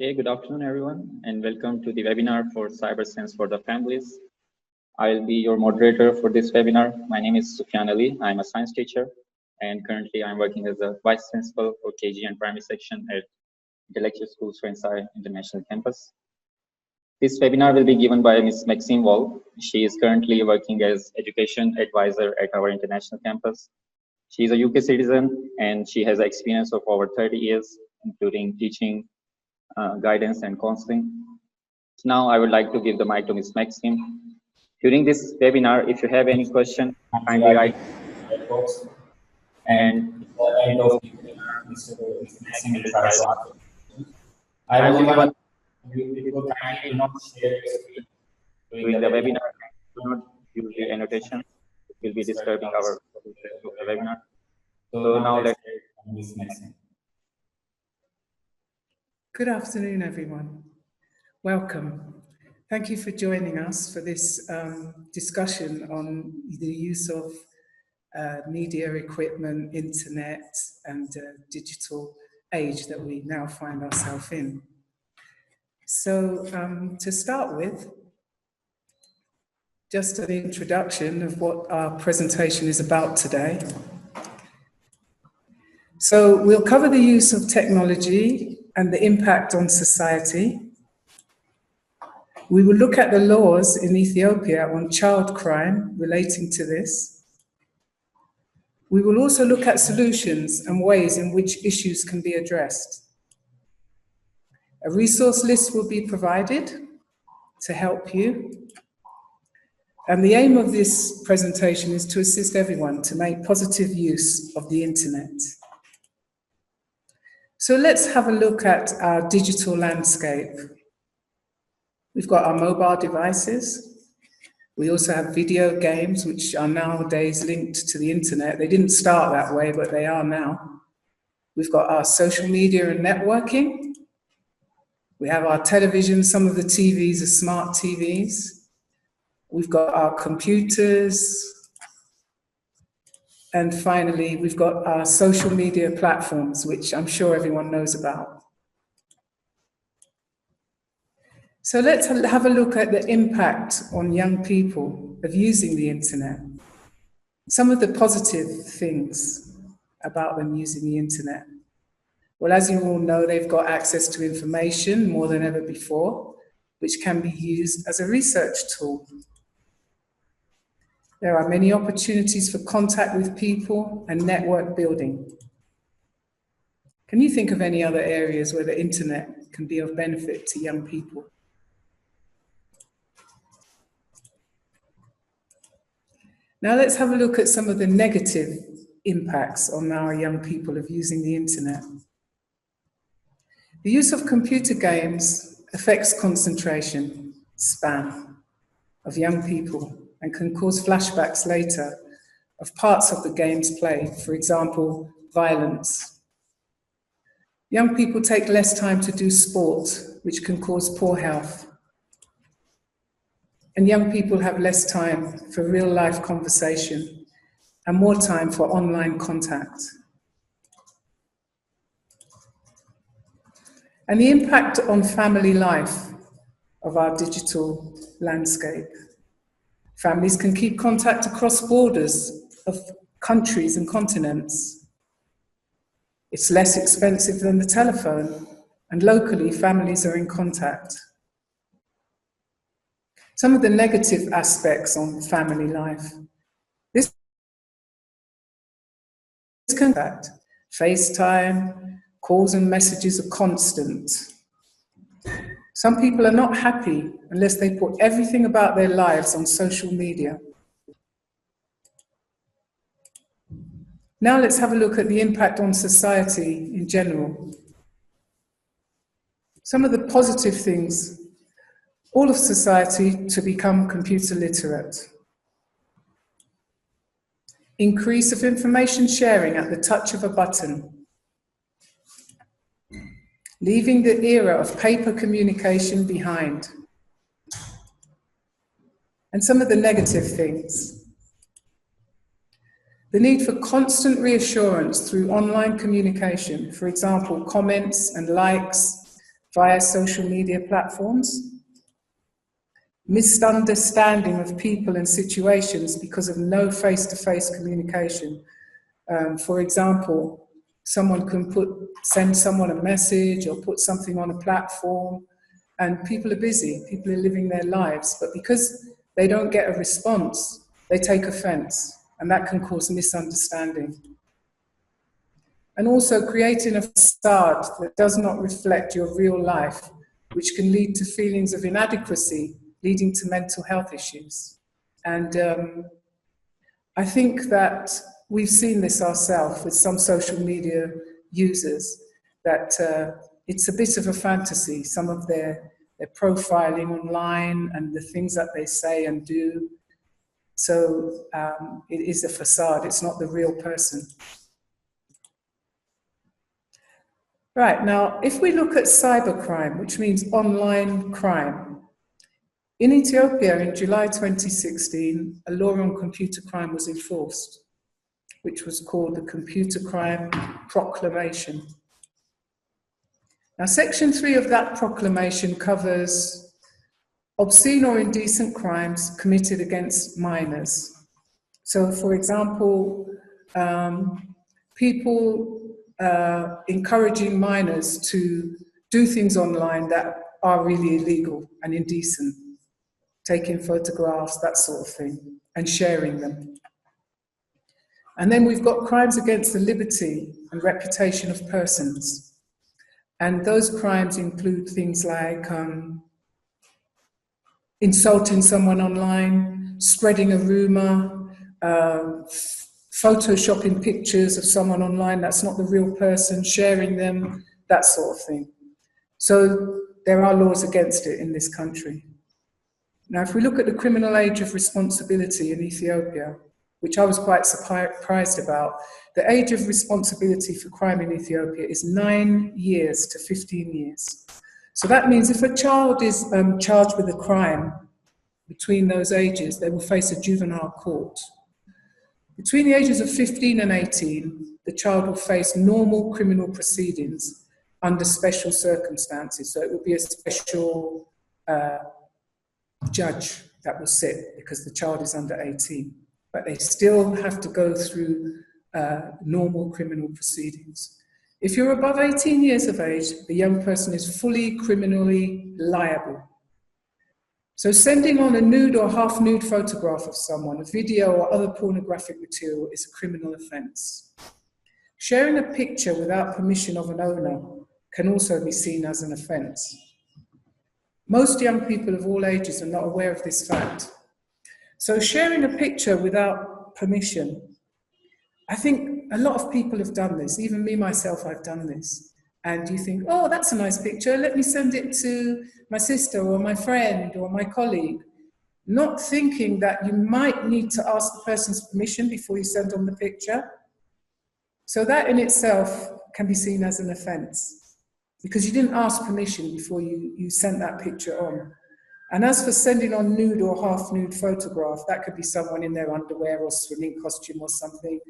Okay, good afternoon, everyone, and welcome to the webinar for Cyber Sense for the Families. I'll be your moderator for this webinar. My name is Sufyan Ali. I'm a science teacher, and currently I'm working as a vice principal for KG and primary section at Intellectual Schools for Inside International Campus. This webinar will be given by Ms. Maxine Wall. She is currently working as education advisor at our international campus. She is a UK citizen, and she has experience of over 30 years, including teaching, guidance and counseling. So now I would like to give the mic to Ms. Maxine. During this webinar, if you have any question, kindly write box, and at the end of the webinar, Ms. Maxine will try to answer. I will only want people kindly do not share your screen during the webinar. Do not use the annotation. It will be disturbing our webinar. So now let's hear Ms. Maxine. Good afternoon, everyone. Welcome. Thank you for joining us for this discussion on the use of media equipment, internet, and digital age that we now find ourselves in. So to start with, just an introduction of what our presentation is about today. So we'll cover the use of technology and the impact on society. We will look at the laws in Ethiopia on child crime relating to this. We will also look at solutions and ways in which issues can be addressed. A resource list will be provided to help you. And the aim of this presentation is to assist everyone to make positive use of the internet. So let's have a look at our digital landscape. We've got our mobile devices. We also have video games, which are nowadays linked to the internet. They didn't start that way, but they are now. We've got our social media and networking. We have our television. Some of the TVs are smart TVs. We've got our computers. And finally, we've got our social media platforms, which I'm sure everyone knows about. So let's have a look at the impact on young people of using the internet. Some of the positive things about them using the internet. Well, as you all know, they've got access to information more than ever before, which can be used as a research tool. There are many opportunities for contact with people and network building. Can you think of any other areas where the internet can be of benefit to young people? Now let's have a look at some of the negative impacts on our young people of using the internet. The use of computer games affects concentration span of young people and can cause flashbacks later of parts of the game's play, for example, violence. Young people take less time to do sport, which can cause poor health. And young people have less time for real-life conversation and more time for online contact. And the impact on family life of our digital landscape. Families can keep contact across borders of countries and continents. It's less expensive than the telephone, and locally families are in contact. Some of the negative aspects on family life. This contact, FaceTime, calls and messages are constant. Some people are not happy unless they put everything about their lives on social media. Now let's have a look at the impact on society in general. Some of the positive things, all of society to become computer literate. Increase of information sharing at the touch of a button. Leaving the era of paper communication behind. And some of the negative things. The need for constant reassurance through online communication, for example, comments and likes, via social media platforms, misunderstanding of people and situations because of no face-to-face communication. For example, someone can send someone a message or put something on a platform, and people are busy, people are living their lives, but because they don't get a response, they take offense, and that can cause misunderstanding. And also creating a facade that does not reflect your real life, which can lead to feelings of inadequacy, leading to mental health issues. And I think that we've seen this ourselves with some social media users, that it's a bit of a fantasy, some of their profiling online and the things that they say and do. So it is a facade, it's not the real person. Right, now, if we look at cybercrime, which means online crime, in Ethiopia in July 2016, a law on computer crime was enforced, which was called the Computer Crime Proclamation. Now, Section 3 of that proclamation covers obscene or indecent crimes committed against minors. So, for example, people encouraging minors to do things online that are really illegal and indecent, taking photographs, that sort of thing, and sharing them. And then we've got crimes against the liberty and reputation of persons. And those crimes include things like insulting someone online, spreading a rumor, photoshopping pictures of someone online that's not the real person, sharing them, that sort of thing. So there are laws against it in this country. Now, if we look at the criminal age of responsibility in Ethiopia, which I was quite surprised about, the age of responsibility for crime in Ethiopia is 9 years to 15 years. So that means if a child is charged with a crime between those ages, they will face a juvenile court. Between the ages of 15 and 18, the child will face normal criminal proceedings under special circumstances. So it will be a special judge that will sit because the child is under 18. But they still have to go through normal criminal proceedings. If you're above 18 years of age, the young person is fully criminally liable. So sending on a nude or half-nude photograph of someone, a video or other pornographic material is a criminal offence. Sharing a picture without permission of an owner can also be seen as an offence. Most young people of all ages are not aware of this fact. So sharing a picture without permission, I think a lot of people have done this. Even me, myself, I've done this. And you think, oh, that's a nice picture. Let me send it to my sister or my friend or my colleague. Not thinking that you might need to ask the person's permission before you send on the picture. So that in itself can be seen as an offence because you didn't ask permission before you sent that picture on. And as for sending on nude or half-nude photograph, that could be someone in their underwear or swimming costume or something,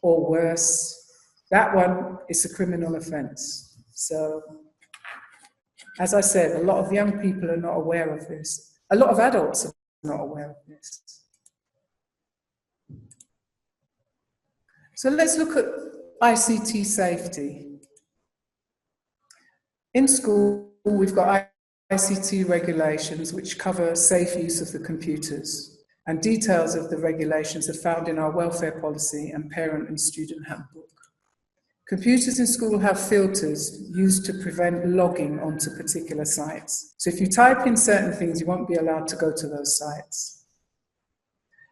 or worse. That one is a criminal offence. So, as I said, a lot of young people are not aware of this. A lot of adults are not aware of this. So let's look at ICT safety. In school, we've got ICT regulations which cover safe use of the computers, and details of the regulations are found in our welfare policy and parent and student handbook. Computers in school have filters used to prevent logging onto particular sites. So if you type in certain things, you won't be allowed to go to those sites.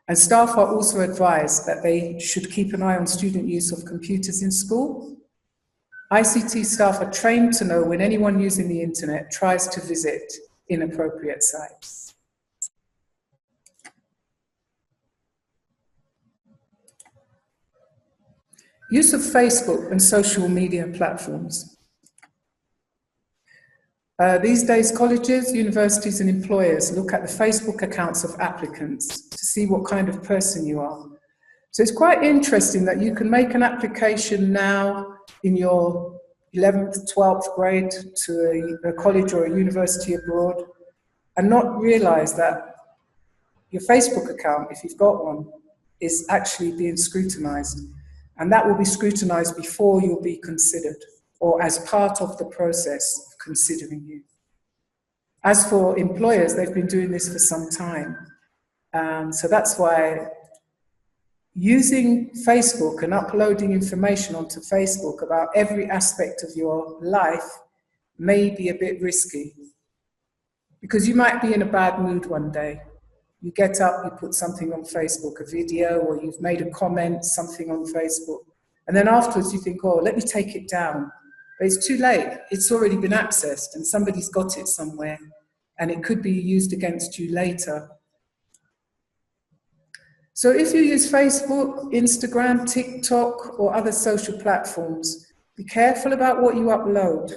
And staff are also advised that they should keep an eye on student use of computers in school. ICT staff are trained to know when anyone using the internet tries to visit inappropriate sites. Use of Facebook and social media platforms. These days, colleges, universities, and employers look at the Facebook accounts of applicants to see what kind of person you are. So it's quite interesting that you can make an application now in your 11th, 12th grade to a college or a university abroad and not realize that your Facebook account, if you've got one, is actually being scrutinized. And that will be scrutinized before you'll be considered or as part of the process of considering you. As for employers, they've been doing this for some time. So that's why using Facebook and uploading information onto Facebook about every aspect of your life may be a bit risky. Because you might be in a bad mood one day. You get up, you put something on Facebook, a video, or you've made a comment, something on Facebook. And then afterwards you think, oh, let me take it down. But it's too late. It's already been accessed and somebody's got it somewhere. And it could be used against you later. So if you use Facebook, Instagram, TikTok, or other social platforms, be careful about what you upload.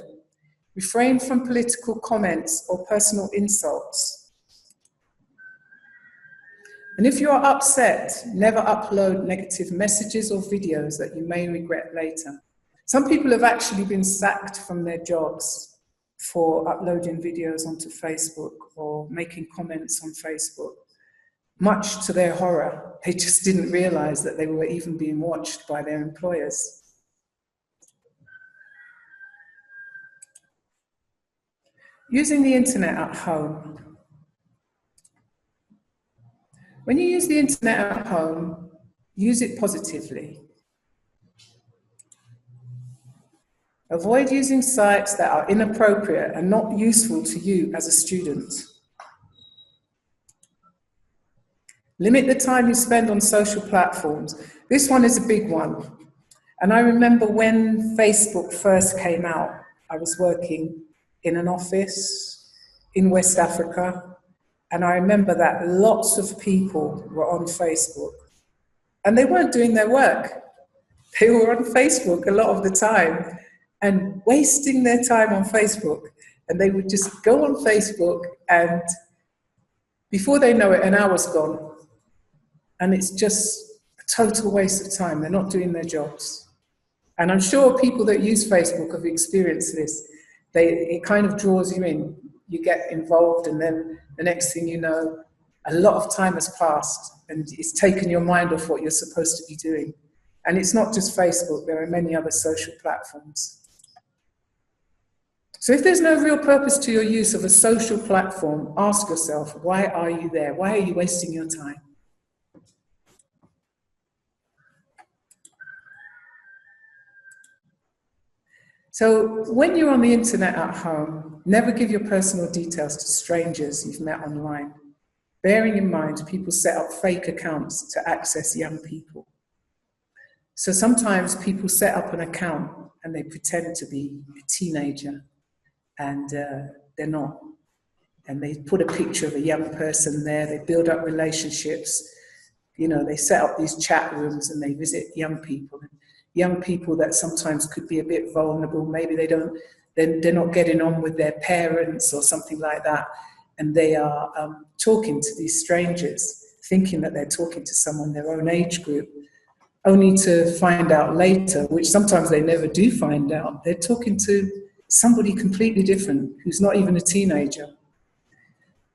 Refrain from political comments or personal insults. And if you are upset, never upload negative messages or videos that you may regret later. Some people have actually been sacked from their jobs for uploading videos onto Facebook or making comments on Facebook. Much to their horror, they just didn't realize that they were even being watched by their employers. Using the internet at home. When you use the internet at home, use it positively. Avoid using sites that are inappropriate and not useful to you as a student. Limit the time you spend on social platforms. This one is a big one. And I remember when Facebook first came out, I was working in an office in West Africa. And I remember that lots of people were on Facebook. And they weren't doing their work. They were on Facebook a lot of the time and wasting their time on Facebook. And they would just go on Facebook and before they know it, an hour's gone. And it's just a total waste of time. They're not doing their jobs. And I'm sure people that use Facebook have experienced this. It kind of draws you in. You get involved and then the next thing you know, a lot of time has passed and it's taken your mind off what you're supposed to be doing. And it's not just Facebook, there are many other social platforms. So if there's no real purpose to your use of a social platform, ask yourself, why are you there? Why are you wasting your time? So when you're on the internet at home, never give your personal details to strangers you've met online. Bearing in mind, people set up fake accounts to access young people. So sometimes people set up an account and they pretend to be a teenager and they're not. And they put a picture of a young person there, they build up relationships, you know, they set up these chat rooms and they visit young people that sometimes could be a bit vulnerable. Maybe they're not getting on with their parents or something like that. And they are talking to these strangers, thinking that they're talking to someone their own age group, only to find out later, which sometimes they never do find out, they're talking to somebody completely different who's not even a teenager.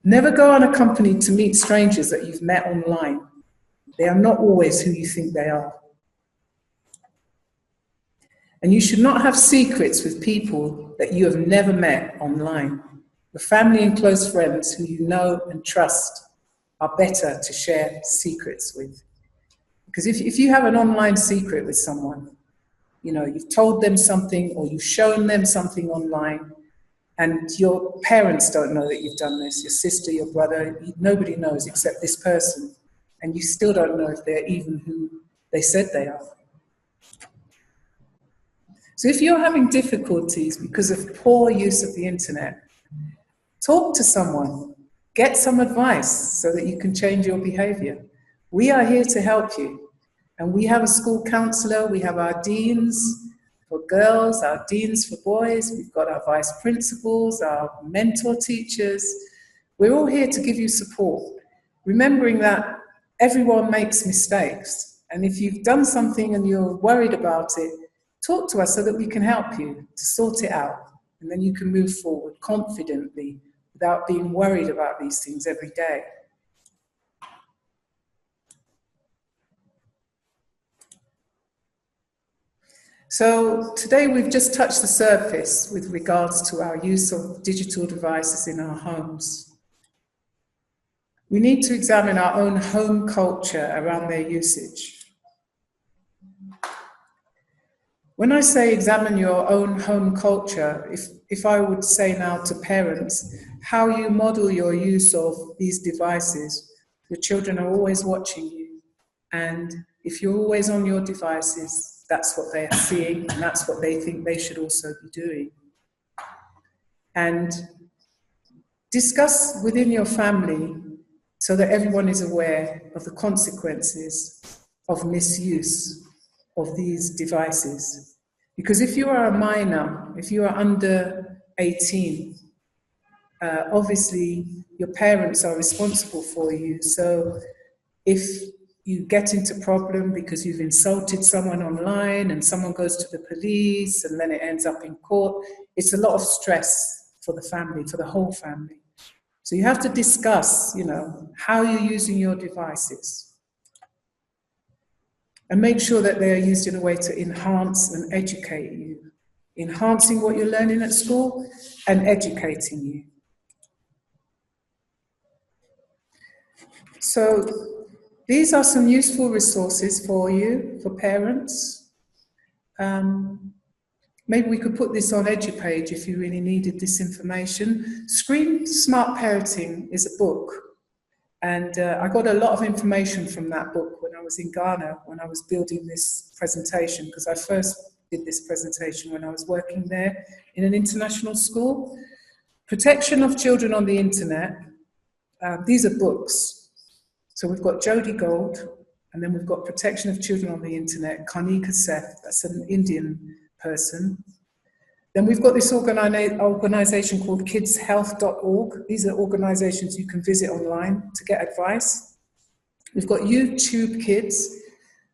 Never go unaccompanied to meet strangers that you've met online. They are not always who you think they are. And you should not have secrets with people that you have never met online. Your family and close friends who you know and trust are better to share secrets with. Because if you have an online secret with someone, you know, you've told them something or you've shown them something online and your parents don't know that you've done this, your sister, your brother, nobody knows except this person. And you still don't know if they're even who they said they are. So if you're having difficulties because of poor use of the internet, talk to someone, get some advice so that you can change your behavior. We are here to help you. And we have a school counselor, we have our deans for girls, our deans for boys, we've got our vice principals, our mentor teachers. We're all here to give you support, remembering that everyone makes mistakes. And if you've done something and you're worried about it, talk to us so that we can help you to sort it out. And then you can move forward confidently without being worried about these things every day. So today we've just touched the surface with regards to our use of digital devices in our homes. We need to examine our own home culture around their usage. When I say examine your own home culture, if I would say now to parents, how you model your use of these devices, your children are always watching you. And if you're always on your devices, that's what they're seeing, and that's what they think they should also be doing. And discuss within your family so that everyone is aware of the consequences of misuse of these devices. Because if you are a minor, if you are under 18, obviously your parents are responsible for you. So if you get into problem because you've insulted someone online and someone goes to the police and then it ends up in court, it's a lot of stress for the family, for the whole family. So you have to discuss, how you're using your devices. And make sure that they are used in a way to enhance and educate you. Enhancing what you're learning at school and educating you. So these are some useful resources for you, for parents. Maybe we could put this on EduPage if you really needed this information. Screen Smart Parenting is a book. And I got a lot of information from that book when I was in Ghana, when I was building this presentation, because I first did this presentation when I was working there in an international school. Protection of Children on the Internet. These are books. So we've got Jodie Gold, and then we've got Protection of Children on the Internet, Kanika Seth, that's an Indian person. Then we've got this organization called kidshealth.org. These are organizations you can visit online to get advice. We've got YouTube Kids,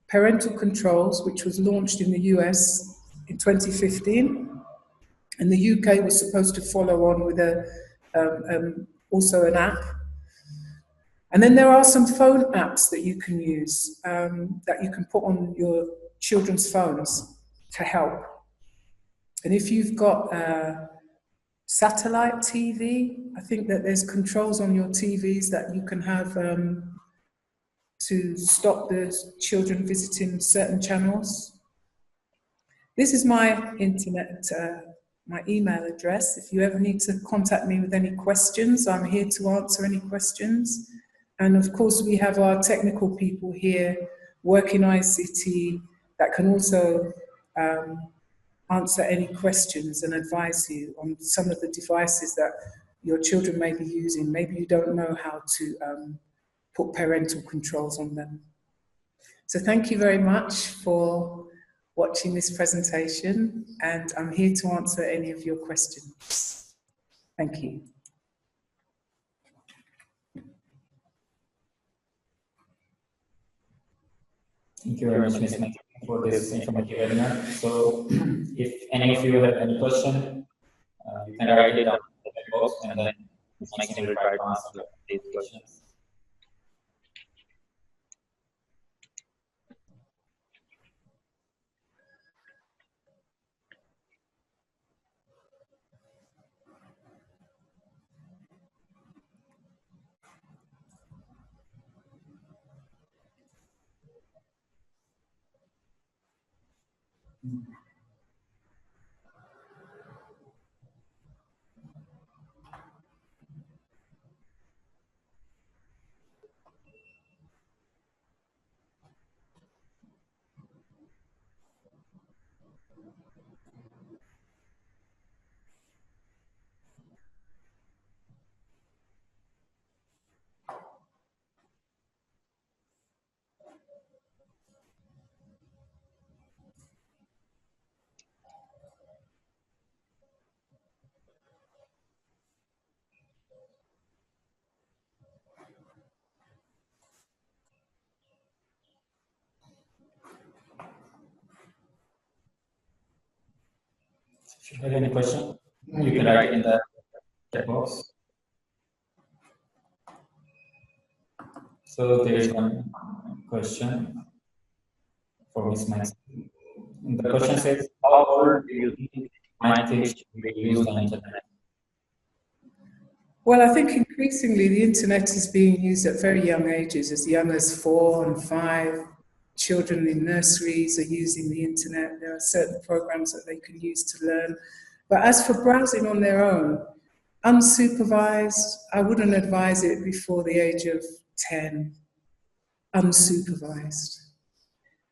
Parental Controls, which was launched in the US in 2015. And the UK was supposed to follow on with also an app. And then there are some phone apps that you can use, that you can put on your children's phones to help. And if you've got satellite TV, I think that there's controls on your TVs that you can have to stop the children visiting certain channels. This is my internet, my email address. If you ever need to contact me with any questions, I'm here to answer any questions. And of course, we have our technical people here working ICT that can also answer any questions and advise you on some of the devices that your children may be using. Maybe you don't know how to put parental controls on them. So thank you very much for watching this presentation, and I'm here to answer any of your questions. Thank you. Thank you very much, Ms. Maxine, for this informative webinar. So if any of you have any question, you can write it down in the chat box, and then Ms. Maxine will try to answer these questions. If you have any question, you can write in the chat box. So there is one question for Ms. Maxine. The question says, how old do you think my kids should use the internet? Well, I think increasingly the internet is being used at very young ages, as young as 4 and 5. Children in nurseries are using the internet. There are certain programs that they can use to learn. But as for browsing on their own, unsupervised, I wouldn't advise it before the age of 10, unsupervised.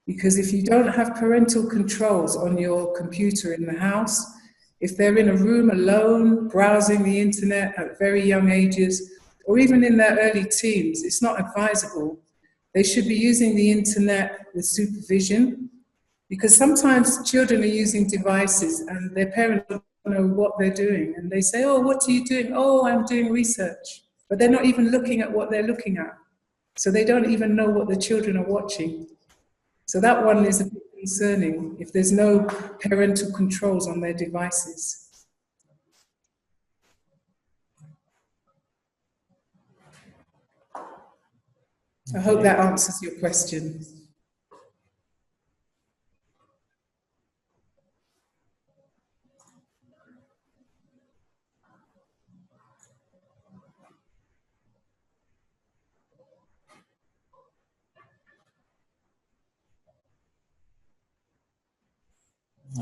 Because if you don't have parental controls on your computer in the house, if they're in a room alone, browsing the internet at very young ages, or even in their early teens, it's not advisable. They should be using the internet with supervision, because sometimes children are using devices and their parents don't know what they're doing. And they say, oh, what are you doing? Oh, I'm doing research. But they're not even looking at what they're looking at. So they don't even know what the children are watching. So that one is a bit concerning if there's no parental controls on their devices. I hope that answers your question.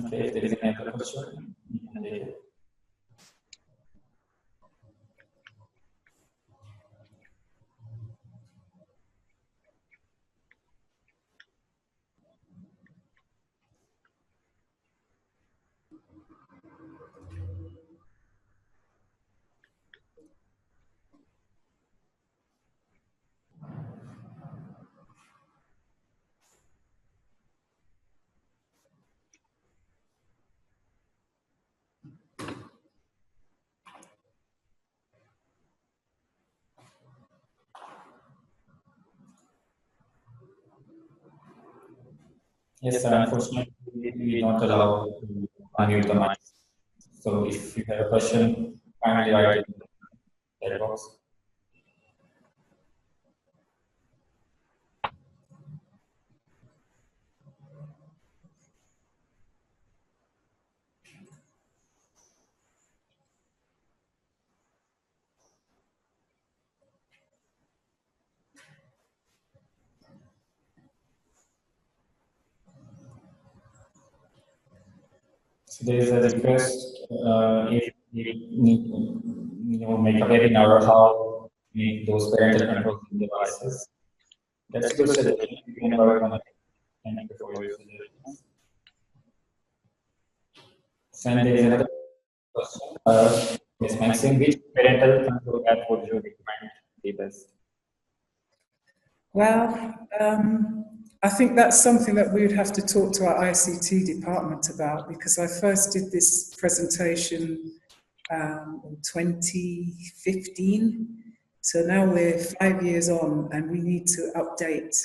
Okay, if there is any other question, you can take it. Yes, sir, unfortunately, we don't allow to unmute the mic. So if you have a question, kindly write it in the chat box. So there is a request if we need to make a webinar how to make those parental control devices. That's a good suggestion. We can work on it. Thank you for your suggestions. And there is another question. Ms. Maxine, which parental control app would you recommend the best? Well, I think that's something that we would have to talk to our ICT department about, because I first did this presentation in 2015. So now we're 5 years on and we need to update.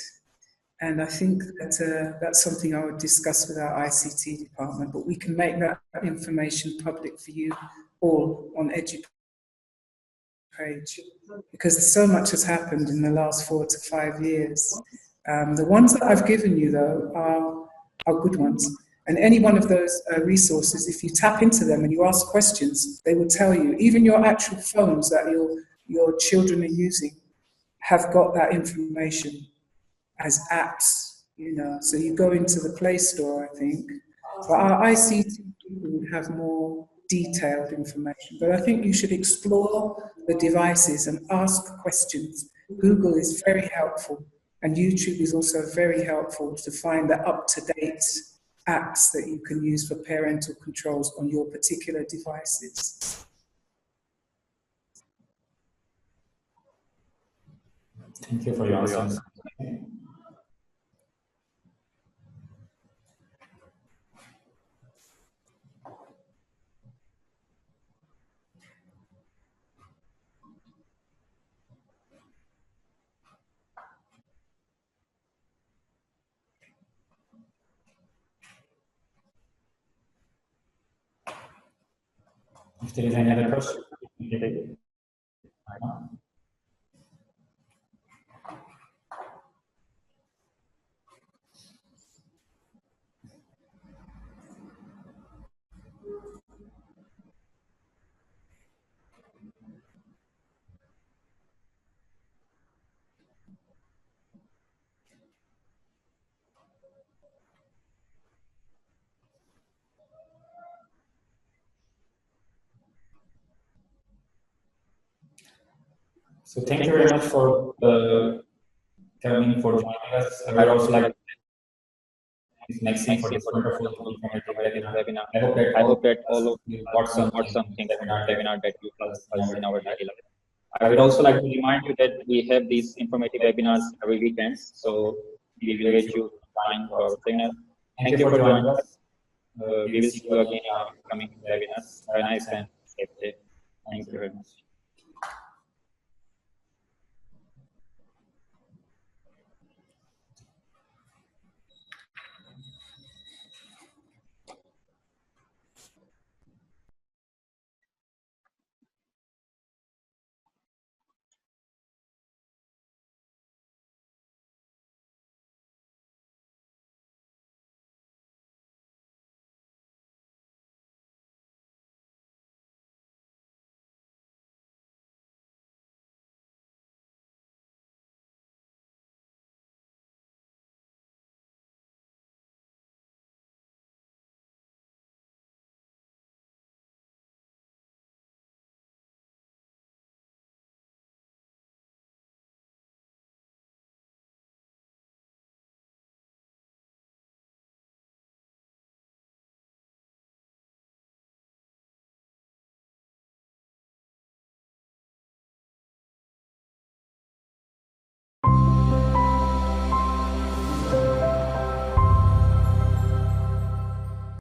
And I think that that's something I would discuss with our ICT department, but we can make that information public for you all on EduPage, because so much has happened in the last 4 to 5 years. The ones that I've given you, though, are good ones. And any one of those resources, if you tap into them and you ask questions, they will tell you. Even your actual phones that your children are using have got that information as apps, you know. So you go into the Play Store, I think. But our ICT people would have more detailed information. But I think you should explore the devices and ask questions. Google is very helpful, and YouTube is also very helpful to find the up-to-date apps that you can use for parental controls on your particular devices. Thank you for your answers. If there is any other question, you can take it right now. So thank you very much for coming, for joining us. I would also like to thank Maxine for this wonderful informative webinar. I hope that all of you got something from this webinar that will help us in our daily life. I would also like to remind you that we have these informative webinars every weekends, so we will get you time for our webinar. Thank you for joining us. We will see you again in our coming webinars. Have a nice and safe day. Thank you very much.